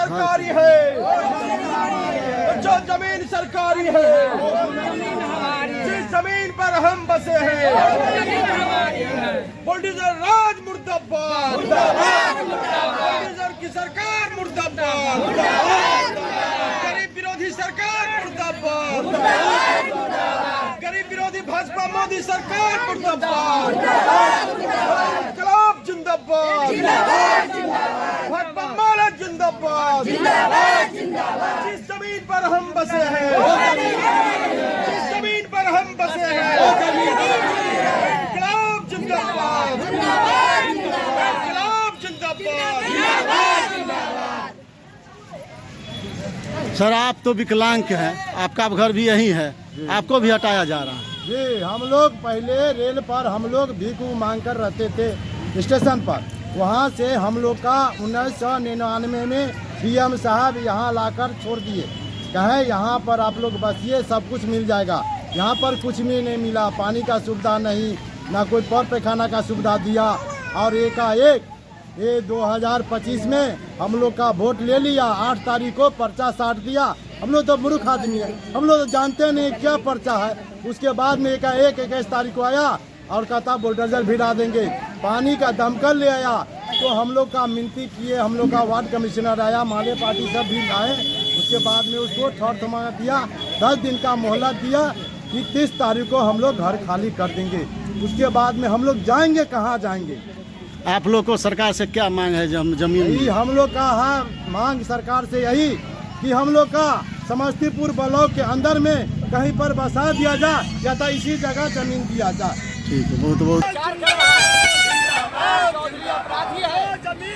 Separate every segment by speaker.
Speaker 1: सरकारी है, जो जमीन सरकारी है, जिस जमीन पर हम बसे हैं, बुलडोजर राज मुर्दाबाद, बुलडोजर की सरकार मुर्दाबाद, गरीब विरोधी सरकार मुर्दाबाद, गरीब विरोधी भाजपा मोदी सरकार मुर्दाबाद, इंकलाब जिंदाबाद, भाजपा माला जिंदाबाद, जिस जमीन पर हम बसे हैं, जिस जमीन पर हम बसे हैं, इंकलाब जिंदाबाद, इंकलाब जिंदाबाद।
Speaker 2: सर आप तो विकलांग हैं, आपका घर भी यही है, आपको भी हटाया जा रहा है।
Speaker 3: जी हम लोग पहले रेल पर हम लोग भीख मांग कर रहते थे स्टेशन पर। वहाँ से हम लोग का 1999 में पीएम साहब यहाँ लाकर छोड़ दिए, कहे यहाँ पर आप लोग बसिए, सब कुछ मिल जाएगा। यहाँ पर कुछ भी नहीं मिला, पानी का सुविधा नहीं, ना कोई पर पैखाना का सुविधा दिया। और एकाएक ये 2025 में हम लोग का वोट ले लिया, 8 तारीख को पर्चा साट दिया। हम लोग तो मूर्ख आदमी है, हम लोग तो जानते नहीं क्या पर्चा है। उसके बाद में एकाएक 21 तारीख को आया और कहता बुलडोजर भिड़ा देंगे, पानी का दमकल ले आया। तो हम लोग का मिनती किए, हम लोग का वार्ड कमिश्नर आया, माले पार्टी सब भी आए। उसके बाद में उसको थमा दिया, 10 दिन का मोहलत दिया कि 30 तारीख को हम लोग घर खाली कर देंगे। उसके बाद में हम लोग जाएंगे, कहाँ जाएंगे।
Speaker 2: आप लोग को सरकार से क्या मांग है? जमीन
Speaker 3: यही हम लोग का मांग सरकार से यही कि हम लोग का समस्तीपुर ब्लॉक के अंदर में कहीं पर बसा दिया जाए या तो इसी जगह जमीन दिया जाए।
Speaker 2: ठीक है, बहुत बहुत
Speaker 4: अपराधी है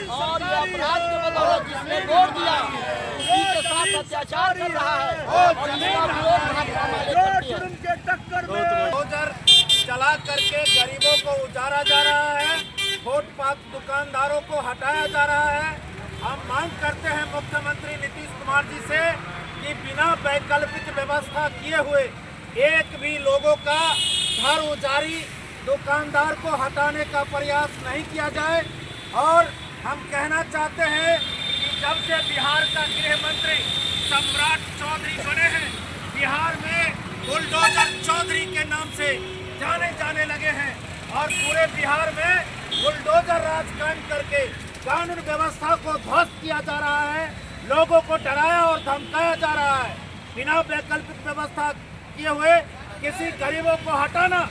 Speaker 4: और ये अपराध के बदौलत जिसने वोट दिया उसी के साथ अत्याचार कर रहा है और इसका विरोध
Speaker 1: बुलडोजर चला करके गरीबों को उजाड़ा जा रहा है, फुटपाथ दुकानदारों को हटाया जा रहा है। हम मांग करते हैं मुख्यमंत्री नीतीश कुमार जी से कि बिना वैकल्पिक व्यवस्था किए हुए एक भी लोगों का घर उजारी दुकानदार को हटाने का प्रयास नहीं किया जाए। और हम कहना चाहते हैं कि जब से बिहार का गृह मंत्री सम्राट चौधरी बने हैं, बिहार में बुलडोजर चौधरी के नाम से जाने लगे हैं और पूरे बिहार में बुलडोजर राज कायम करके कानून व्यवस्था को ध्वस्त किया जा रहा है, लोगों को डराया और धमकाया जा रहा है। बिना वैकल्पिक व्यवस्था किए हुए किसी गरीबों को हटाना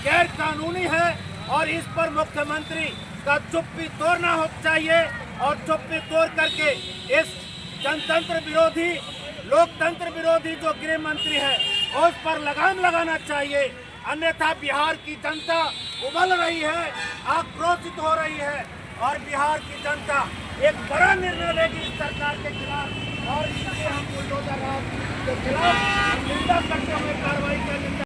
Speaker 1: गैर कानूनी है और इस पर मुख्यमंत्री का चुप्पी तोड़ना हो चाहिए और चुप्पी तोड़ करके इस जनतंत्र विरोधी लोकतंत्र विरोधी जो गृह मंत्री है उस पर लगाम लगाना चाहिए। अन्यथा बिहार की जनता उबल रही है, आक्रोशित हो रही है और बिहार की जनता एक बड़ा निर्णय लेगी इस सरकार के खिलाफ और इसलिए हम बुलडोजर राज के खिलाफ निंदा करते हुए कार्रवाई का